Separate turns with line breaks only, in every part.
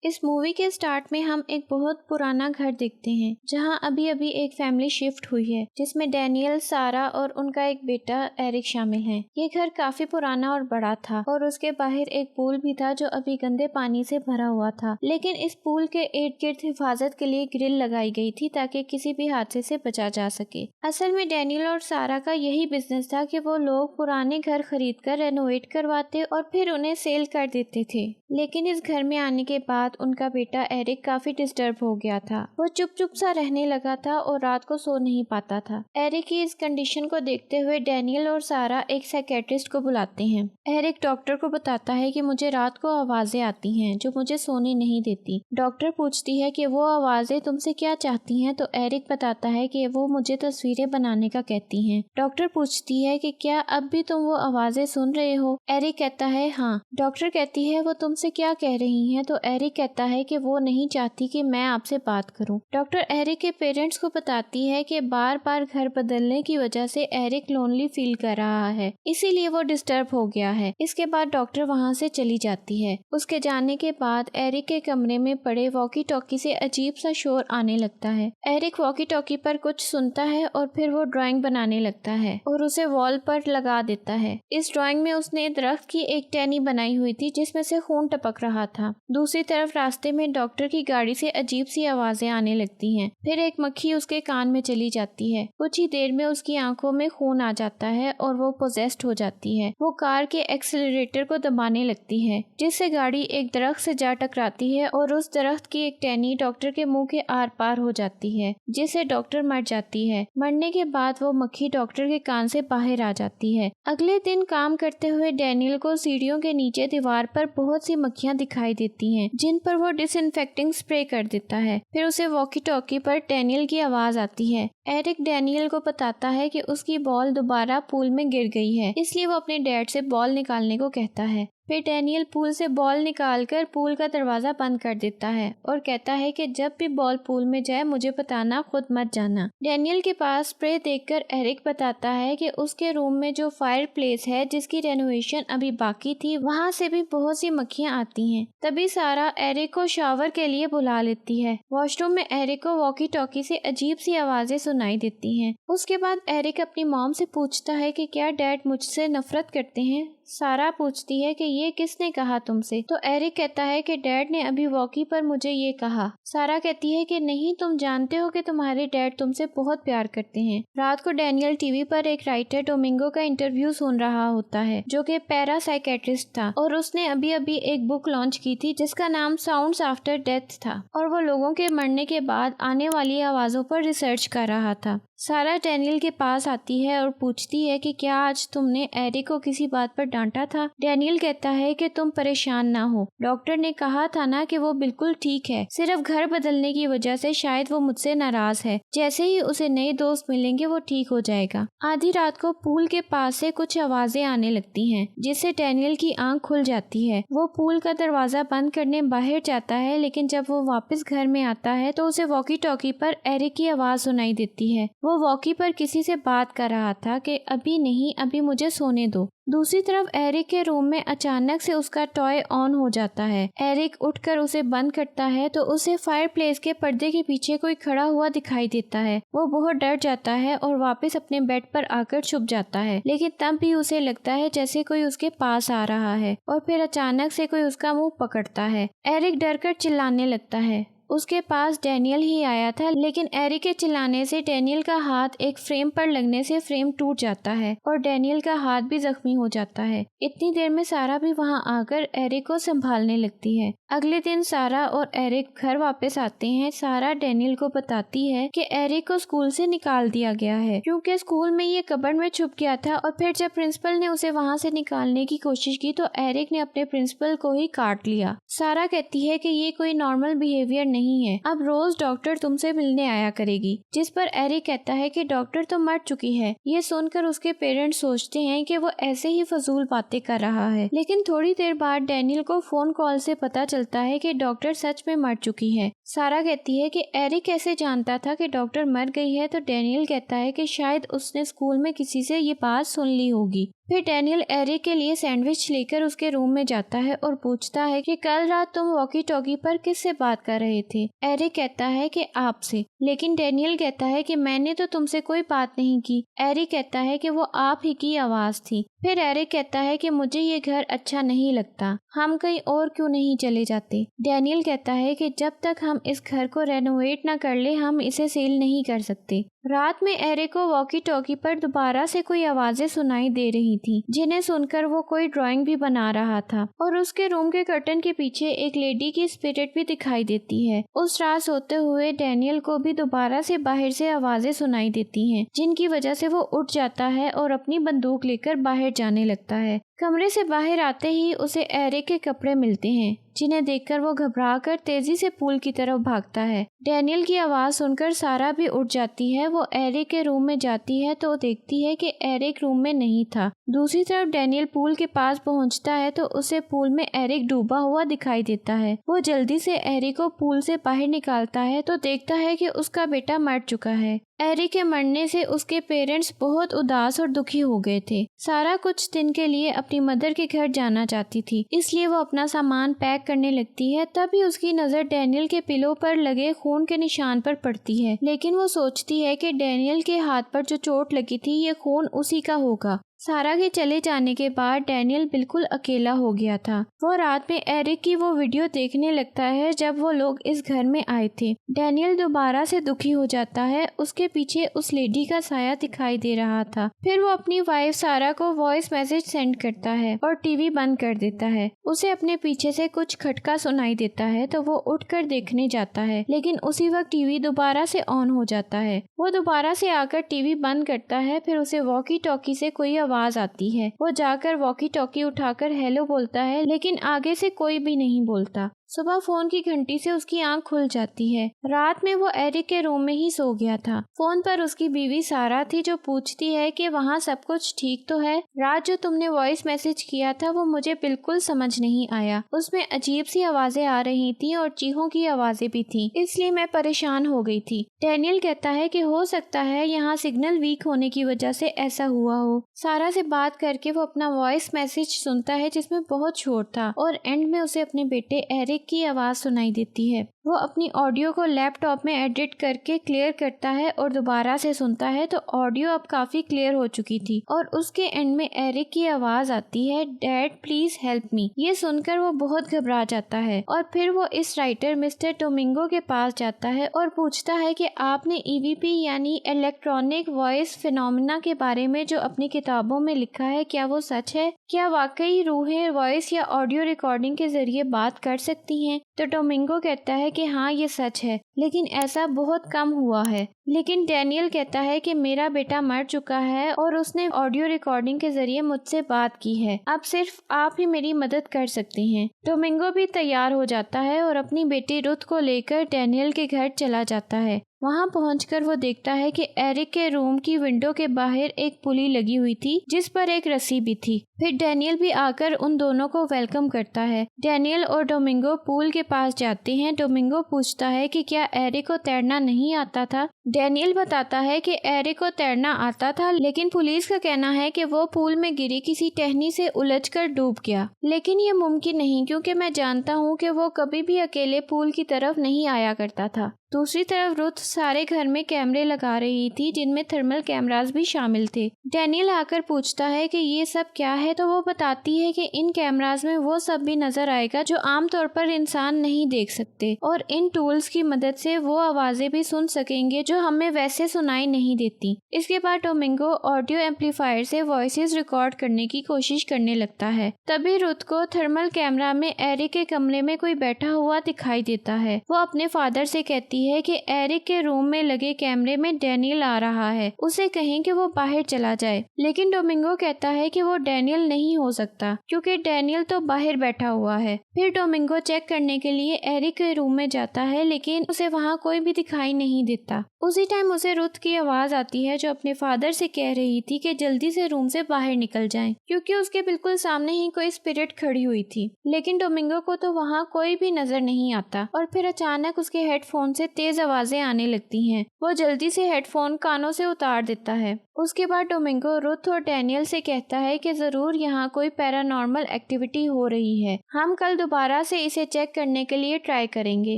इस मूवी के स्टार्ट में हम एक बहुत पुराना घर देखते हैं जहां अभी अभी एक फैमिली शिफ्ट हुई है जिसमें डैनियल, सारा और उनका एक बेटा एरिक शामिल हैं। ये घर काफी पुराना और बड़ा था और उसके बाहर एक पूल भी था जो अभी गंदे पानी से भरा हुआ था, लेकिन इस पूल के इर्द गिर्द हिफाजत के लिए ग्रिल लगाई गई थी ताकि किसी भी हादसे से बचा जा सके। असल में डैनियल और सारा का यही बिजनेस था कि वो लोग पुराने घर खरीद कर रेनोवेट करवाते और फिर उन्हें सेल कर देते थे। लेकिन इस घर में आने के बाद उनका बेटा एरिक काफी डिस्टर्ब हो गया था। वो चुप चुप सा रहने लगा था और रात को सो नहीं पाता था। एरिक की इस कंडीशन को देखते हुए डैनियल और सारा एक साइकेट्रिस्ट को बुलाते हैं। एरिक डॉक्टर को बताता है कि मुझे रात को आवाजें आती हैं जो मुझे सोने नहीं देती। डॉक्टर पूछती है कि वो आवाजें तुमसे क्या चाहती हैं, तो एरिक बताता है कि वो मुझे तस्वीरें बनाने का कहती हैं। डॉक्टर पूछती है कि क्या अब भी तुम वो आवाजें सुन रहे हो? एरिक कहता है हाँ। डॉक्टर कहती है वो तुमसे क्या कह रही हैं, तो एरिक कहता है कि वो नहीं चाहती कि मैं आपसे बात करूं। डॉक्टर एरिक के पेरेंट्स को बताती है कि बार बार घर बदलने की वजह से एरिक लोनली फील कर रहा है, इसीलिए वो डिस्टर्ब हो गया है। इसके बाद डॉक्टर वहां से चली जाती है। उसके जाने के बाद एरिक के कमरे में पड़े वॉकी टॉकी से अजीब सा शोर आने लगता है। एरिक वॉकी टॉकी पर कुछ सुनता है और फिर वो ड्राइंग बनाने लगता है और उसे वॉल पर लगा देता है। इस ड्राइंग में उसने दरख्त की एक टहनी बनाई हुई थी जिसमें से खून टपक रहा था। दूसरी तरफ रास्ते में डॉक्टर की गाड़ी से अजीब सी आवाजें आने लगती हैं। फिर एक मक्खी उसके कान में चली जाती है। कुछ ही देर में उसकी आंखों में खून आ जाता है और वो पोजेस्ड हो जाती है। वो कार के एक्सेलरेटर को दबाने लगती है जिससे गाड़ी एक दरख्त से जा टकराती है और उस दरख्त की एक टहनी डॉक्टर के मुंह के आर पार हो जाती है जिससे डॉक्टर मर जाती है। मरने के बाद वो मक्खी डॉक्टर के कान से बाहर आ जाती है। अगले दिन काम करते हुए डैनियल को सीढ़ियों के नीचे दीवार पर बहुत सी मक्खियां दिखाई देती हैं जिन पर वो डिसइंफेक्टिंग स्प्रे कर देता है। फिर उसे वॉकी टॉकी पर डैनियल की आवाज आती है। एरिक डैनियल को बताता है कि उसकी बॉल दोबारा पूल में गिर गई है, इसलिए वो अपने डैड से बॉल निकालने को कहता है। फिर डैनियल पूल से बॉल निकालकर पूल का दरवाजा बंद कर देता है और कहता है कि जब भी बॉल पूल में जाए मुझे बताना, खुद मत जाना। डैनियल के पास स्प्रे देखकर एरिक बताता है कि उसके रूम में जो फायर प्लेस है जिसकी रेनोवेशन अभी बाकी थी वहां से भी बहुत सी मक्खियां आती हैं। तभी सारा एरिक को शावर के लिए बुला लेती है। वॉशरूम में एरिक को वॉकी टॉकी से अजीब सी आवाजें सुनाई देती हैं। उसके बाद एरिक अपनी मॉम से पूछता है कि क्या डैड मुझसे नफरत करते हैं। सारा पूछती है कि ये किसने कहा तुमसे, तो एरिक कहता है कि डैड ने अभी वॉकी पर मुझे ये कहा। सारा कहती है कि नहीं, तुम जानते हो कि तुम्हारे डैड तुमसे बहुत प्यार करते हैं। रात को डैनियल टीवी पर एक राइटर डोमिंगो का इंटरव्यू सुन रहा होता है जो कि पैरा साइकेट्रिस्ट था और उसने अभी अभी एक बुक लॉन्च की थी जिसका नाम साउंड्स आफ्टर डेथ था और वो लोगों के मरने के बाद आने वाली आवाजों पर रिसर्च कर रहा था। सारा डैनियल के पास आती है और पूछती है कि क्या आज तुमने एरिक को किसी बात पर डांटा था। डैनियल कहता है कि तुम परेशान ना हो, डॉक्टर ने कहा था ना कि वो बिल्कुल ठीक है, सिर्फ घर बदलने की वजह से शायद वो मुझसे नाराज है, जैसे ही उसे नए दोस्त मिलेंगे वो ठीक हो जाएगा। आधी रात को पूल के पास से कुछ आवाजें आने लगती हैं जिससे डैनियल की आंख खुल जाती है। वो पूल का दरवाजा बंद करने बाहर जाता है, लेकिन जब वो वापस घर में आता है तो उसे वॉकी टॉकी पर एरिक की आवाज सुनाई देती है। वो वॉकी पर किसी से बात कर रहा था कि अभी नहीं, अभी मुझे सोने दो। दूसरी तरफ एरिक के रूम में अचानक से उसका टॉय ऑन हो जाता है। एरिक उठकर उसे बंद करता है तो उसे फायर प्लेस के पर्दे के पीछे कोई खड़ा हुआ दिखाई देता है। वो बहुत डर जाता है और वापस अपने बेड पर आकर छुप जाता है, लेकिन तब भी उसे लगता है जैसे कोई उसके पास आ रहा है और फिर अचानक से कोई उसका मुंह पकड़ता है। एरिक डरकर चिल्लाने लगता है। उसके पास डैनियल ही आया था, लेकिन एरिक के चिल्लाने से डैनियल का हाथ एक फ्रेम पर लगने से फ्रेम टूट जाता है और डैनियल का हाथ भी जख्मी हो जाता है। इतनी देर में सारा भी वहां आकर एरिक को संभालने लगती है। अगले दिन सारा और एरिक घर वापस आते हैं। सारा डैनियल को बताती है कि एरिक को स्कूल से निकाल दिया गया है क्योंकि स्कूल में ये कबर्ड में छुप गया था और फिर जब प्रिंसिपल ने उसे वहां से निकालने की कोशिश की तो एरिक ने अपने प्रिंसिपल को ही काट लिया। सारा कहती है कि ये कोई नॉर्मल बिहेवियर नहीं है, अब रोज डॉक्टर तुमसे मिलने आया करेगी, जिस पर एरिक कहता है कि डॉक्टर तो मर चुकी है। ये सुनकर उसके पेरेंट्स सोचते हैं कि वो ऐसे ही फजूल बातें कर रहा है, लेकिन थोड़ी देर बाद डैनियल को फोन कॉल से पता चलता है कि डॉक्टर सच में मर चुकी है। सारा कहती है कि एरिक कैसे जानता था कि डॉक्टर मर गई है, तो डैनियल कहता है कि शायद उसने स्कूल में किसी से ये बात सुन ली होगी। फिर डैनियल एरिक के लिए सैंडविच लेकर उसके रूम में जाता है और पूछता है कि कल रात तुम वॉकी टॉकी पर किससे बात कर रहे थे। एरिक कहता है कि आपसे, लेकिन डैनियल कहता है कि मैंने तो तुमसे कोई बात नहीं की। एरिक कहता है कि वो आप ही की आवाज थी। फिर एरिक कहता है कि मुझे ये घर अच्छा नहीं लगता, हम कहीं और क्यों नहीं चले जाते। डैनियल कहता है कि जब तक हम इस घर को रेनोवेट ना कर ले हम इसे सेल नहीं कर सकते। रात में एरिक को वॉकी टॉकी पर दोबारा से कोई आवाजें सुनाई दे रही थी, जिन्हें सुनकर वो कोई ड्राइंग भी बना रहा था और उसके रूम के कर्टन के पीछे एक लेडी की स्पिरिट भी दिखाई देती है। उस रात सोते हुए डैनियल को भी दोबारा से बाहर से आवाजें सुनाई देती हैं, जिनकी वजह से वो उठ जाता है और अपनी बंदूक लेकर बाहर जाने लगता है। कमरे से बाहर आते ही उसे एरिक के कपड़े मिलते हैं, जिन्हें देखकर वो घबराकर तेजी से पूल की तरफ भागता है। डैनियल की आवाज सुनकर सारा भी उठ जाती है। वो एरिक के रूम में जाती है तो देखती है कि एरिक रूम में नहीं था। दूसरी तरफ डैनियल पूल के पास पहुंचता है तो उसे पूल में एरिक डूबा हुआ दिखाई देता है। वो जल्दी से एरिक को पूल से बाहर निकालता है तो देखता है कि उसका बेटा मर चुका है। एरिक के मरने से उसके पेरेंट्स बहुत उदास और दुखी हो गए थे। सारा कुछ दिन के लिए अपनी मदर के घर जाना चाहती थी, इसलिए वो अपना सामान पैक करने लगती है। तभी उसकी नजर डैनियल के पिलो पर लगे खून के निशान पर पड़ती है, लेकिन वो सोचती है कि डैनियल के हाथ पर जो चोट लगी थी ये खून उसी का होगा। सारा के चले जाने के बाद डैनियल बिल्कुल अकेला हो गया था। वो रात में एरिक की वो वीडियो देखने लगता है जब वो लोग इस घर में आए थे। डैनियल दोबारा से दुखी हो जाता है। उसके पीछे उस लेडी का साया दिखाई दे रहा था। फिर वो अपनी वाइफ सारा को वॉइस मैसेज सेंड करता है और टीवी बंद कर देता है। उसे अपने पीछे से कुछ खटका सुनाई देता है तो वो उठकर देखने जाता है, लेकिन उसी वक्त टीवी दोबारा से ऑन हो जाता है। वो दोबारा से आकर टीवी बंद करता है। फिर उसे वॉकी टॉकी से कोई आवाज आती है। वो जाकर वॉकी टॉकी उठाकर हेलो बोलता है, लेकिन आगे से कोई भी नहीं बोलता। सुबह फोन की घंटी से उसकी आंख खुल जाती है। रात में वो एरिक के रूम में ही सो गया था। फोन पर उसकी बीवी सारा थी जो पूछती है कि वहाँ सब कुछ ठीक तो है। रात जो तुमने वॉइस मैसेज किया था वो मुझे बिल्कुल समझ नहीं आया। उसमें अजीब सी आवाजें आ रही थी और चीखों की आवाजें भी थी, इसलिए मैं परेशान हो गई थी। डैनियल कहता है कि हो सकता है यहाँ सिग्नल वीक होने की वजह से ऐसा हुआ हो। सारा से बात करके वो अपना वॉइस मैसेज सुनता है जिसमें बहुत शोर था और एंड में उसे अपने बेटे एरिक की आवाज सुनाई देती है। वो अपनी ऑडियो को लैपटॉप में एडिट करके क्लियर करता है और दोबारा से सुनता है तो ऑडियो अब काफी क्लियर हो चुकी थी और उसके एंड में एरिक की आवाज आती है, डैड प्लीज हेल्प मी। ये सुनकर वो बहुत घबरा जाता है और फिर वो इस राइटर मिस्टर डोमिंगो के पास जाता है और पूछता है कि आपने EVP यानी इलेक्ट्रॉनिक वॉइस फिनोमेना के बारे में जो अपनी किताबों में लिखा है, क्या वो सच है? क्या वाकई रूहें वॉइस या ऑडियो रिकॉर्डिंग के जरिए बात कर सकती हैं? तो डोमिंगो कहता है कि हाँ ये सच है, लेकिन ऐसा बहुत कम हुआ है। लेकिन डैनियल कहता है कि मेरा बेटा मर चुका है और उसने ऑडियो रिकॉर्डिंग के जरिए मुझसे बात की है। अब सिर्फ आप ही मेरी मदद कर सकते हैं। डोमिंगो भी तैयार हो जाता है और अपनी बेटी रुथ को लेकर डैनियल के घर चला जाता है। वहां पहुंचकर वो देखता है कि एरिक के रूम की विंडो के बाहर एक पुली लगी हुई थी जिस पर एक रस्सी भी थी। फिर डैनियल भी आकर उन दोनों को वेलकम करता है। डैनियल और डोमिंगो पूल के पास जाते हैं। डोमिंगो पूछता है कि क्या एरिक को तैरना नहीं आता था। डैनियल बताता है कि एरिक को तैरना आता था, लेकिन पुलिस का कहना है कि वो पूल में गिरी किसी टहनी से उलझकर डूब गया। लेकिन ये मुमकिन नहीं, क्योंकि मैं जानता हूँ कि वो कभी भी अकेले पूल की तरफ नहीं आया करता था। दूसरी तरफ रुथ सारे घर में कैमरे लगा रही थी, जिनमें थर्मल कैमरास भी शामिल थे। डैनियल आकर पूछता है कि ये सब क्या है, तो वो बताती है कि इन कैमरास में वो सब भी नजर आएगा जो आमतौर पर इंसान नहीं देख सकते, और इन टूल्स की मदद से वो आवाजें भी सुन सकेंगे जो हमें वैसे सुनाई नहीं देती। इसके बाद डोमिंगो ऑडियो एम्पलीफायर से वॉइसेस रिकॉर्ड करने की कोशिश करने लगता है। तभी रुथ को थर्मल कैमरा में एरिक के कमरे में कोई बैठा हुआ दिखाई देता है। वो अपने फादर से कहती है कि एरिक के के रूम में लगे कैमरे में डैनियल आ रहा है, उसे कहें कि वो बाहर चला जाए। लेकिन डोमिंगो कहता है कि वो डैनियल नहीं हो सकता क्योंकि डैनियल तो बाहर बैठा हुआ है। फिर डोमिंगो चेक करने के लिए एरिक के रूम में जाता है, लेकिन उसे वहाँ कोई भी दिखाई नहीं देता। उसी टाइम उसे रुथ की आवाज आती है जो अपने फादर से कह रही थी कि जल्दी से रूम से बाहर निकल जाएं, क्योंकि उसके बिल्कुल सामने ही कोई स्पिरिट खड़ी हुई थी। लेकिन डोमिंगो को तो वहाँ कोई भी नजर नहीं आता और फिर अचानक उसके हेडफोन से तेज आवाजें आने लगती हैं। वो जल्दी से हेडफोन कानों से उतार देता है। उसके बाद डोमिंगो रुथ और डैनियल से कहता है कि जरूर यहाँ कोई पैरानॉर्मल एक्टिविटी हो रही है, हम कल दोबारा से इसे चेक करने के लिए ट्राई करेंगे।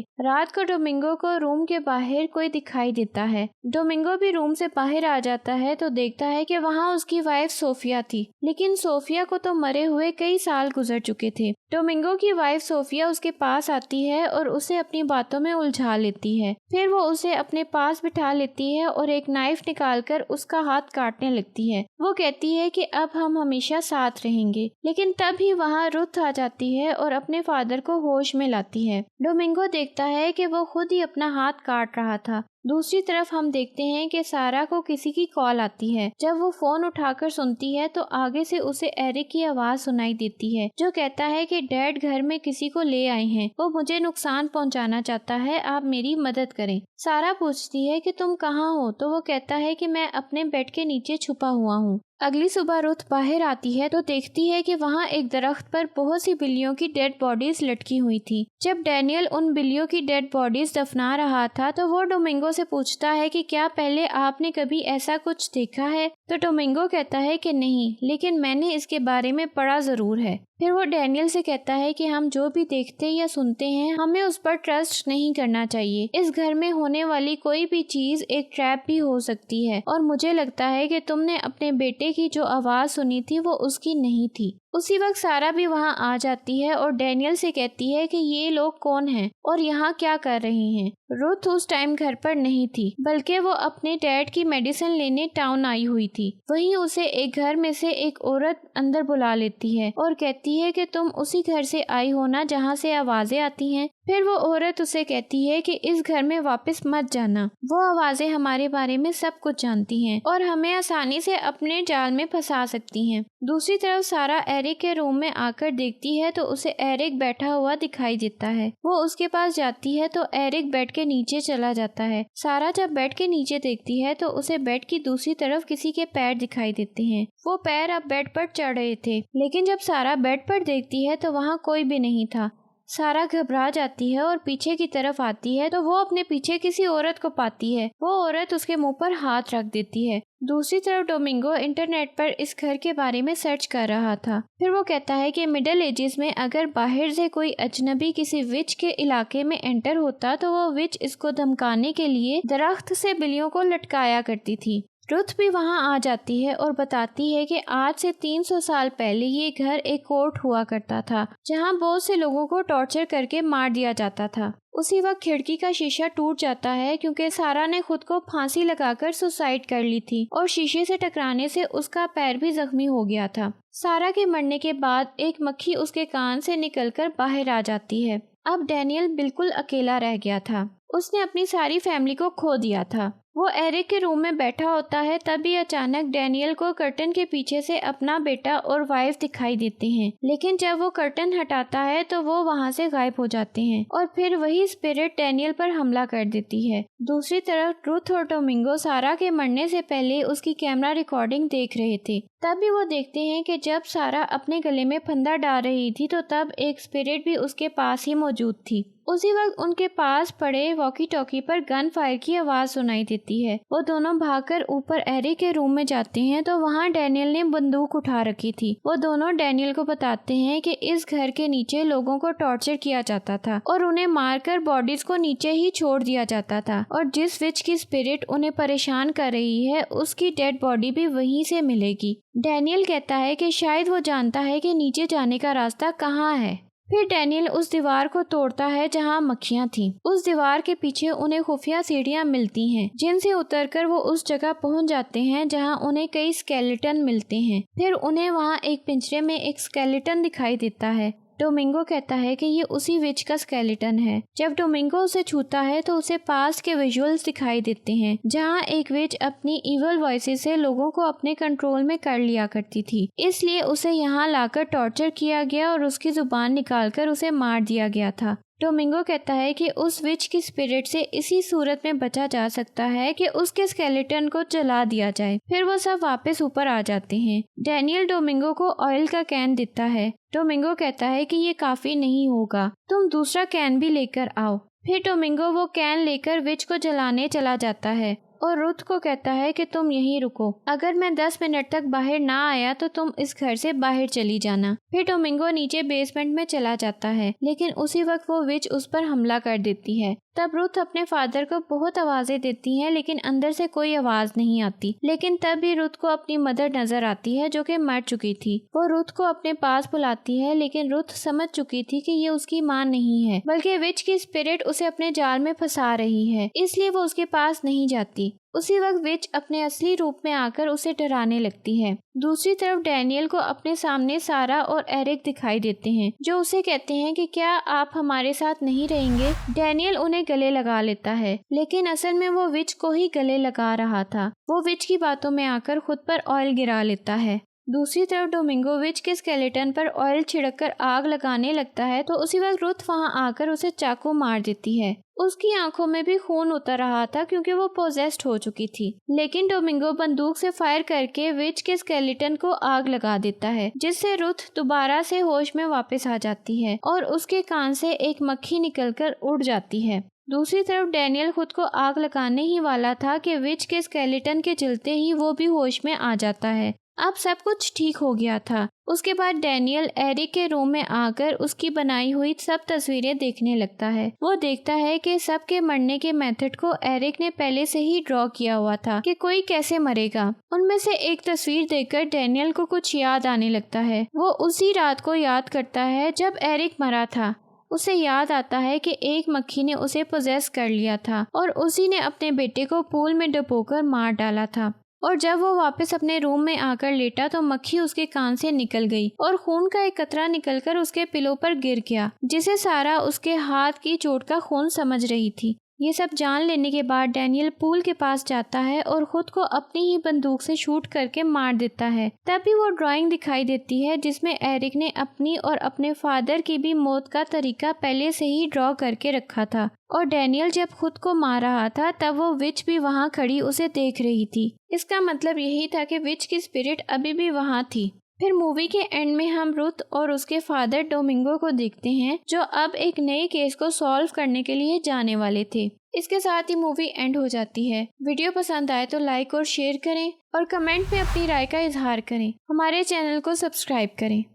रात को डोमिंगो को रूम के बाहर कोई दिखाई देता है। डोमिंगो भी रूम से बाहर आ जाता है तो देखता है कि वहाँ उसकी वाइफ सोफिया थी, लेकिन सोफिया को तो मरे हुए कई साल गुजर चुके थे। डोमिंगो की वाइफ सोफिया उसके पास आती है और उसे अपनी बातों में उलझा लेती है। फिर वो उसे अपने पास बिठा लेती है और एक नाइफ निकालकर उसका हाथ काटने लगती है। वो कहती है कि अब हम हमेशा साथ रहेंगे, लेकिन तभी वहाँ रुथ आ जाती है और अपने फादर को होश में लाती है। डोमिंगो देखता है कि वो खुद ही अपना हाथ काट रहा था। दूसरी तरफ हम देखते हैं कि सारा को किसी की कॉल आती है। जब वो फोन उठाकर सुनती है तो आगे से उसे एरिक की आवाज सुनाई देती है जो कहता है कि डैड घर में किसी को ले आए हैं, वो मुझे नुकसान पहुंचाना चाहता है, आप मेरी मदद करें। सारा पूछती है कि तुम कहाँ हो, तो वो कहता है कि मैं अपने बेड के नीचे छुपा हुआ हूँ। अगली सुबह रुथ बाहर आती है तो देखती है कि वहाँ एक दरख्त पर बहुत सी बिल्लियों की डेड बॉडीज लटकी हुई थी। जब डैनियल उन बिल्लियों की डेड बॉडीज दफना रहा था तो वो डोमिंगो से पूछता है कि क्या पहले आपने कभी ऐसा कुछ देखा है, तो डोमिंगो कहता है कि नहीं, लेकिन मैंने इसके बारे में पढ़ा जरूर है। फिर वो डैनियल से कहता है कि हम जो भी देखते या सुनते हैं हमें उस पर ट्रस्ट नहीं करना चाहिए। इस घर में होने वाली कोई भी चीज एक ट्रैप भी हो सकती है और मुझे लगता है कि तुमने अपने बेटे की जो आवाज सुनी थी वो उसकी नहीं थी। उसी वक्त सारा भी वहाँ आ जाती है और डैनियल से कहती है कि ये लोग कौन हैं और यहाँ क्या कर रहे हैं। रुथ उस टाइम घर पर नहीं थी, बल्कि वो अपने डैड की मेडिसिन लेने टाउन आई हुई थी। वहीं उसे एक घर में से एक औरत अंदर बुला लेती है और कहती है कि तुम उसी घर से आई हो ना जहाँ से आवाजें आती हैं। फिर वो औरत उसे कहती है कि इस घर में वापस मत जाना, वो आवाजें हमारे बारे में सब कुछ जानती हैं और हमें आसानी से अपने जाल में फंसा सकती हैं। दूसरी तरफ सारा एरिक के रूम में आकर देखती है तो उसे एरिक बैठा हुआ दिखाई देता है। वो उसके पास जाती है तो एरिक बेड के नीचे चला जाता है। सारा जब बेड के नीचे देखती है तो उसे बेड की दूसरी तरफ किसी के पैर दिखाई देते हैं। वो पैर अब बेड पर चढ़ रहे थे, लेकिन जब सारा बेड पर देखती है तो वहाँ कोई भी नहीं था। सारा घबरा जाती है और पीछे की तरफ आती है तो वो अपने पीछे किसी औरत को पाती है। वो औरत उसके मुंह पर हाथ रख देती है। दूसरी तरफ डोमिंगो इंटरनेट पर इस घर के बारे में सर्च कर रहा था। फिर वो कहता है कि मिडिल एजेस में अगर बाहर से कोई अजनबी किसी विच के इलाके में एंटर होता तो वो विच इसको धमकाने के लिए दरख्त से बिल्लियों को लटकाया करती थी। रुथ भी वहां आ जाती है और बताती है कि आज से 300 साल पहले ये घर एक कोर्ट हुआ करता था जहां बहुत से लोगों को टॉर्चर करके मार दिया जाता था। उसी वक्त खिड़की का शीशा टूट जाता है क्योंकि सारा ने खुद को फांसी लगाकर सुसाइड कर ली थी और शीशे से टकराने से उसका पैर भी जख्मी हो गया था। सारा के मरने के बाद एक मक्खी उसके कान से निकलकर बाहर आ जाती है। अब डैनियल बिल्कुल अकेला रह गया था। उसने अपनी सारी फैमिली को खो दिया था। वो एरिक के रूम में बैठा होता है, तभी अचानक डैनियल को कर्टन के पीछे से अपना बेटा और वाइफ दिखाई देते हैं। लेकिन जब वो कर्टन हटाता है तो वो वहाँ से गायब हो जाते हैं और फिर वही स्पिरिट डैनियल पर हमला कर देती है। दूसरी तरफ रुथ और डोमिंगो सारा के मरने से पहले उसकी कैमरा रिकॉर्डिंग देख रहे थे। तभी वो देखते हैं कि जब सारा अपने गले में फंदा डाल रही थी तो तब एक स्पिरिट भी उसके पास ही मौजूद थी। उसी वक्त उनके पास पड़े वॉकी टॉकी पर गन फायर की आवाज सुनाई देती है। वो दोनों भागकर ऊपर एरिक के रूम में जाते हैं तो वहाँ डैनियल ने बंदूक उठा रखी थी। वो दोनों डैनियल को बताते हैं कि इस घर के नीचे लोगों को टॉर्चर किया जाता था और उन्हें मारकर बॉडीज को नीचे ही छोड़ दिया जाता था और जिस विच की स्पिरिट उन्हें परेशान कर रही है उसकी डेड बॉडी भी वहीं से मिलेगी। डैनियल कहता है कि शायद वो जानता है कि नीचे जाने का रास्ता कहाँ है। फिर डैनियल उस दीवार को तोड़ता है जहाँ मक्खियाँ थीं। उस दीवार के पीछे उन्हें खुफिया सीढ़ियाँ मिलती हैं जिनसे उतरकर वो उस जगह पहुँच जाते हैं जहाँ उन्हें कई स्केलेटन मिलते हैं। फिर उन्हें वहाँ एक पिंजरे में एक स्केलेटन दिखाई देता है। डोमिंगो कहता है कि ये उसी विच का स्केलेटन है। जब डोमिंगो उसे छूता है तो उसे पास्ट के विजुअल्स दिखाई देते हैं, जहाँ एक विच अपनी इवल वॉइसेस से लोगों को अपने कंट्रोल में कर लिया करती थी। इसलिए उसे यहाँ लाकर टॉर्चर किया गया और उसकी जुबान निकालकर उसे मार दिया गया था। डोमिंगो कहता है कि उस विच की स्पिरिट से इसी सूरत में बचा जा सकता है कि उसके स्केलेटन को जला दिया जाए, फिर वो सब वापस ऊपर आ जाते हैं। डैनियल डोमिंगो को ऑयल का कैन देता है। डोमिंगो कहता है कि ये काफी नहीं होगा, तुम दूसरा कैन भी लेकर आओ। फिर डोमिंगो वो कैन लेकर विच को जलाने चला जाता है और रुथ को कहता है कि तुम यहीं रुको, अगर मैं 10 मिनट तक बाहर ना आया तो तुम इस घर से बाहर चली जाना। फिर डोमिंगो नीचे बेसमेंट में चला जाता है, लेकिन उसी वक्त वो विच उस पर हमला कर देती है। तब रुथ अपने फादर को बहुत आवाजें देती है, लेकिन अंदर से कोई आवाज नहीं आती। लेकिन तब भी रुथ को अपनी मदर नजर आती है जो कि मर चुकी थी। वो रुथ को अपने पास बुलाती है, लेकिन रुथ समझ चुकी थी कि ये उसकी माँ नहीं है, बल्कि विच की स्पिरिट उसे अपने जाल में फंसा रही है, इसलिए वो उसके पास नहीं जाती। उसी वक्त विच अपने असली रूप में आकर उसे डराने लगती है। दूसरी तरफ डैनियल को अपने सामने सारा और एरिक दिखाई देते हैं, जो उसे कहते हैं कि क्या आप हमारे साथ नहीं रहेंगे। डैनियल उन्हें गले लगा लेता है, लेकिन असल में वो विच को ही गले लगा रहा था। वो विच की बातों में आकर खुद पर ऑयल गिरा लेता है। दूसरी तरफ डोमिंगो विच के स्केलेटन पर ऑयल छिड़ककर आग लगाने लगता है, तो उसी वक्त रुथ वहां आकर उसे चाकू मार देती है। उसकी आंखों में भी खून उतर रहा था क्योंकि वो पोजेस्ड हो चुकी थी, लेकिन डोमिंगो बंदूक से फायर करके विच के स्केलेटन को आग लगा देता है, जिससे रुथ दोबारा से होश में वापस आ जाती है और उसके कान से एक मक्खी निकलकर उड़ जाती है। दूसरी तरफ डैनियल खुद को आग लगाने ही वाला था कि विच के स्केलेटन के चलते ही वो भी होश में आ जाता है। अब सब कुछ ठीक हो गया था। उसके बाद डैनियल एरिक के रूम में आकर उसकी बनाई हुई सब तस्वीरें देखने लगता है। वो देखता है कि सबके मरने के मेथड को एरिक ने पहले से ही ड्रॉ किया हुआ था कि कोई कैसे मरेगा। उनमें से एक तस्वीर देखकर डैनियल को कुछ याद आने लगता है। वो उसी रात को याद करता है जब एरिक मरा था। उसे याद आता है कि एक मक्खी ने उसे पोजेस कर लिया था और उसी ने अपने बेटे को पूल में डुबोकर मार डाला था। और जब वो वापस अपने रूम में आकर लेटा तो मक्खी उसके कान से निकल गई और खून का एक कतरा निकलकर उसके पिलो पर गिर गया, जिसे सारा उसके हाथ की चोट का खून समझ रही थी। ये सब जान लेने के बाद डैनियल पूल के पास जाता है और खुद को अपनी ही बंदूक से शूट करके मार देता है। तभी वो ड्राइंग दिखाई देती है जिसमें एरिक ने अपनी और अपने फादर की भी मौत का तरीका पहले से ही ड्रॉ करके रखा था। और डैनियल जब खुद को मार रहा था तब वो विच भी वहाँ खड़ी उसे देख रही थी। इसका मतलब यही था कि विच की स्पिरिट अभी भी वहाँ थी। फिर मूवी के एंड में हम रुथ और उसके फादर डोमिंगो को देखते हैं, जो अब एक नए केस को सॉल्व करने के लिए जाने वाले थे। इसके साथ ही मूवी एंड हो जाती है। वीडियो पसंद आए तो लाइक और शेयर करें और कमेंट में अपनी राय का इजहार करें। हमारे चैनल को सब्सक्राइब करें।